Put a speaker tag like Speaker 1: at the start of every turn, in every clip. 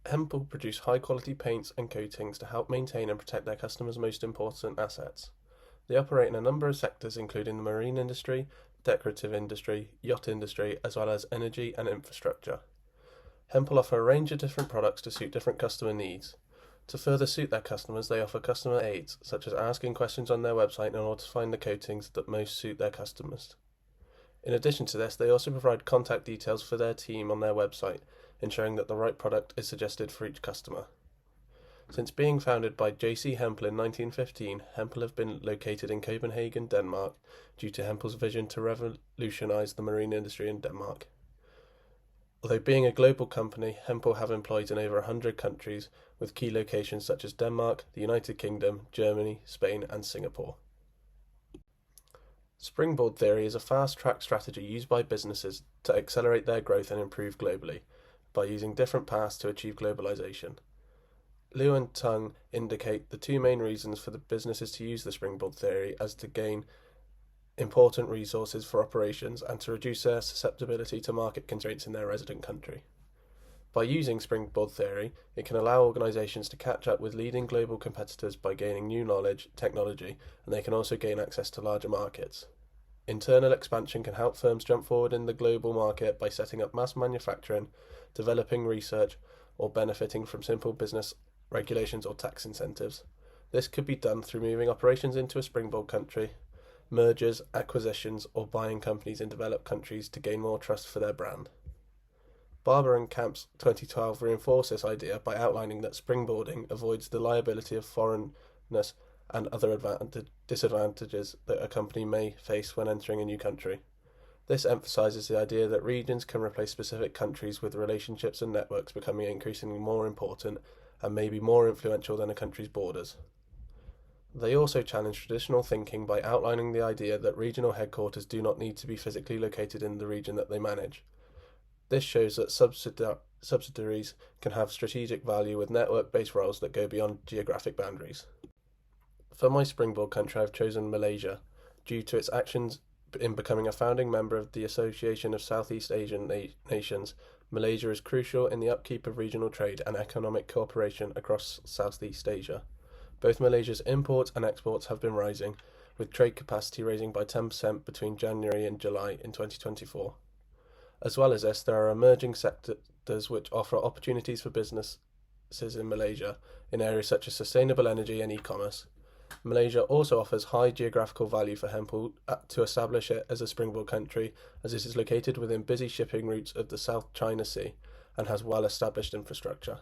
Speaker 1: Hempel produce high-quality paints and coatings to help maintain and protect their customers' most important assets. They operate in a number of sectors including the marine industry, decorative industry, yacht industry, as well as energy and infrastructure. Hempel offer a range of different products to suit different customer needs. To further suit their customers, they offer customer aids, such as asking questions on their website in order to find the coatings that most suit their customers. In addition to this, they also provide contact details for their team on their website, ensuring that the right product is suggested for each customer. Since being founded by J.C. Hempel in 1915, Hempel have been located in Copenhagen, Denmark, due to Hempel's vision to revolutionize the marine industry in Denmark. Although being a global company, Hempel have employees in over 100 countries, with key locations such as Denmark, the United Kingdom, Germany, Spain, and Singapore. Springboard theory is a fast-track strategy used by businesses to accelerate their growth and improve globally, by using different paths to achieve globalization. Liu and Tung indicate the two main reasons for the businesses to use the springboard theory as to gain important resources for operations and to reduce their susceptibility to market constraints in their resident country. By using springboard theory, it can allow organizations to catch up with leading global competitors by gaining new knowledge, technology, and they can also gain access to larger markets. Internal expansion can help firms jump forward in the global market by setting up mass manufacturing, developing research, or benefiting from simple business regulations or tax incentives. This could be done through moving operations into a springboard country, mergers, acquisitions, or buying companies in developed countries to gain more trust for their brand. Barber and Camp's 2012 reinforced this idea by outlining that springboarding avoids the liability of foreignness and other disadvantages that a company may face when entering a new country. This emphasizes the idea that regions can replace specific countries, with relationships and networks becoming increasingly more important and may be more influential than a country's borders. They also challenge traditional thinking by outlining the idea that regional headquarters do not need to be physically located in the region that they manage. This shows that subsidiaries can have strategic value with network-based roles that go beyond geographic boundaries. For my springboard country, I've chosen Malaysia, due to its actions in becoming a founding member of the Association of Southeast Asian Nations. Malaysia is crucial in the upkeep of regional trade and economic cooperation across Southeast Asia. Both Malaysia's imports and exports have been rising, with trade capacity rising by 10% between January and July in 2024. As well as this, there are emerging sectors which offer opportunities for businesses in Malaysia in areas such as sustainable energy and e-commerce. Malaysia also offers high geographical value for Hempel to establish it as a springboard country, as it is located within busy shipping routes of the South China Sea and has well-established infrastructure.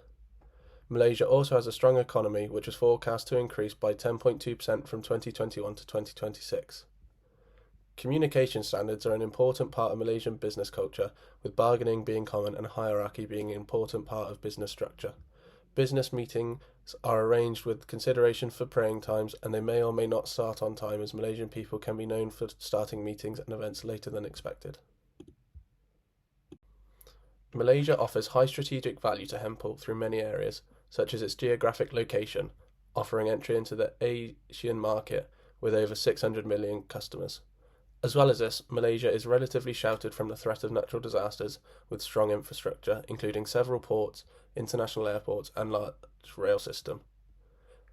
Speaker 1: Malaysia also has a strong economy, which is forecast to increase by 10.2% from 2021 to 2026. Communication standards are an important part of Malaysian business culture, with bargaining being common and hierarchy being an important part of business structure. Business meetings are arranged with consideration for praying times, and they may or may not start on time, as Malaysian people can be known for starting meetings and events later than expected. Malaysia offers high strategic value to Hempel through many areas, such as its geographic location, offering entry into the Asian market with over 600 million customers. As well as this, Malaysia is relatively sheltered from the threat of natural disasters, with strong infrastructure, including several ports, international airports, and large rail system.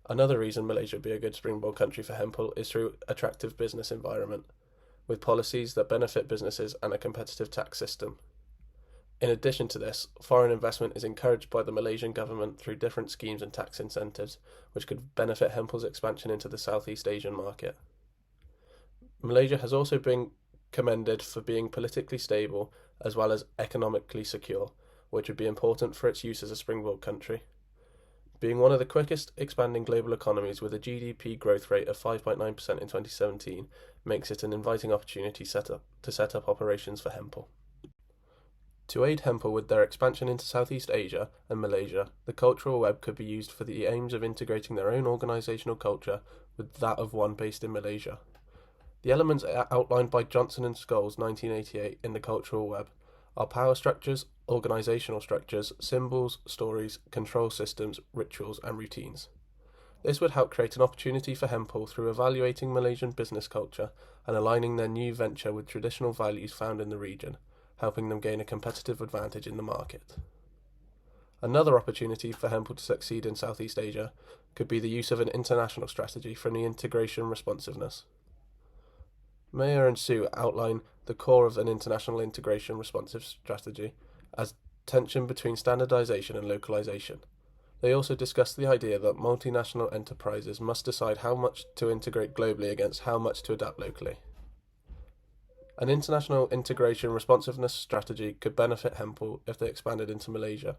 Speaker 1: Another reason Malaysia would be a good springboard country for Hempel is through attractive business environment, with policies that benefit businesses and a competitive tax system. In addition to this, foreign investment is encouraged by the Malaysian government through different schemes and tax incentives, which could benefit Hempel's expansion into the Southeast Asian market. Malaysia has also been commended for being politically stable as well as economically secure, which would be important for its use as a springboard country. Being one of the quickest expanding global economies with a GDP growth rate of 5.9% in 2017 makes it an inviting opportunity to set up operations for Hempel. To aid Hempel with their expansion into Southeast Asia and Malaysia, the cultural web could be used for the aims of integrating their own organisational culture with that of one based in Malaysia. The elements outlined by Johnson and Scholes 1988 in the cultural web are power structures, organisational structures, symbols, stories, control systems, rituals, and routines. This would help create an opportunity for Hempel through evaluating Malaysian business culture and aligning their new venture with traditional values found in the region, helping them gain a competitive advantage in the market. Another opportunity for Hempel to succeed in Southeast Asia could be the use of an international strategy for the integration responsiveness. Mayer and Su outline the core of an international integration responsive strategy as tension between standardization and localization. They also discuss the idea that multinational enterprises must decide how much to integrate globally against how much to adapt locally. An international integration responsiveness strategy could benefit Hempel if they expanded into Malaysia,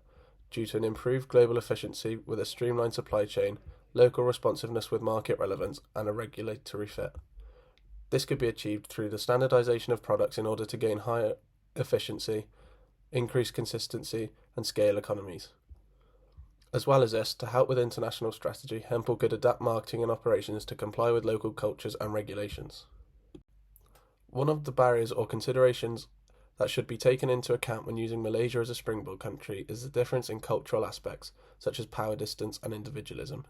Speaker 1: due to an improved global efficiency with a streamlined supply chain, local responsiveness with market relevance, and a regulatory fit. This could be achieved through the standardization of products in order to gain higher efficiency, increase consistency, and scale economies. As well as this, to help with international strategy, Hempel could adapt marketing and operations to comply with local cultures and regulations. One of the barriers or considerations that should be taken into account when using Malaysia as a springboard country is the difference in cultural aspects, such as power distance and individualism.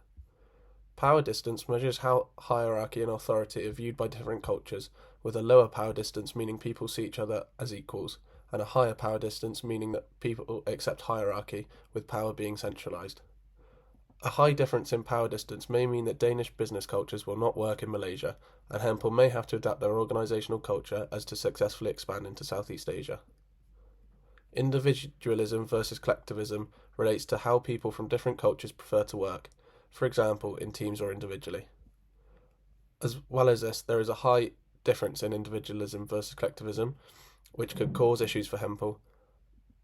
Speaker 1: Power distance measures how hierarchy and authority are viewed by different cultures, with a lower power distance meaning people see each other as equals, and a higher power distance meaning that people accept hierarchy, with power being centralised. A high difference in power distance may mean that Danish business cultures will not work in Malaysia, and Hempel may have to adapt their organisational culture as to successfully expand into Southeast Asia. Individualism versus collectivism relates to how people from different cultures prefer to work, for example, in teams or individually. As well as this, there is a high difference in individualism versus collectivism, which could cause issues for Hempel.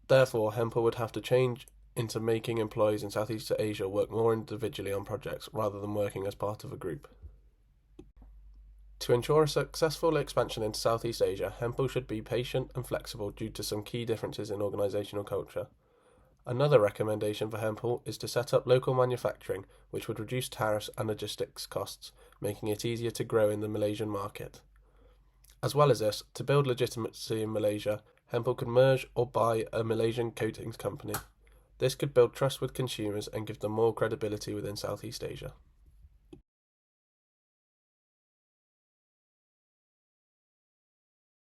Speaker 1: Therefore, Hempel would have to change into making employees in Southeast Asia work more individually on projects rather than working as part of a group. To ensure a successful expansion into Southeast Asia, Hempel should be patient and flexible due to some key differences in organisational culture. Another recommendation for Hempel is to set up local manufacturing, which would reduce tariffs and logistics costs, making it easier to grow in the Malaysian market. As well as this, to build legitimacy in Malaysia, Hempel could merge or buy a Malaysian coatings company. This could build trust with consumers and give them more credibility within Southeast Asia.